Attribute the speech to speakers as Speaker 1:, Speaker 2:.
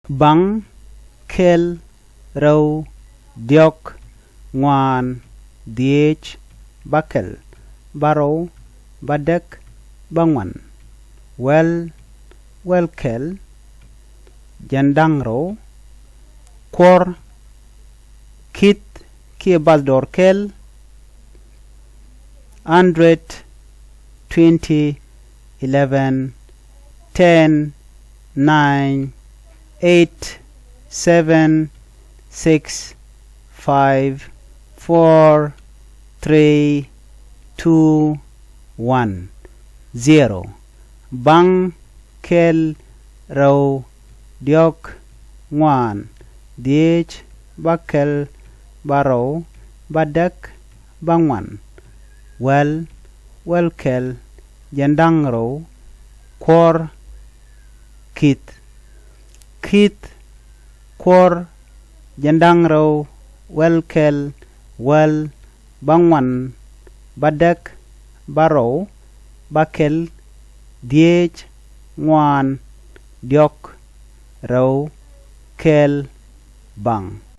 Speaker 1: bang, kel, rau, diok, nguan, diech, bakel, baro, badek, bangwan, well, welkel, jandangro, kor, kit, kie baldor kel, 100, 20, 11, 10, 9, 8, 7, 6, 5, 4, 3, 2, 1, 0. Bang, kel, rau, diok, nguan, diech, bakel, baro, badek, bangwan, well, welkel, jandangro, kor, kit, kor, jandangro, welkel, well, bangwan, badek, baro, bakel, diech, nguan, diok, rau, kel, bang.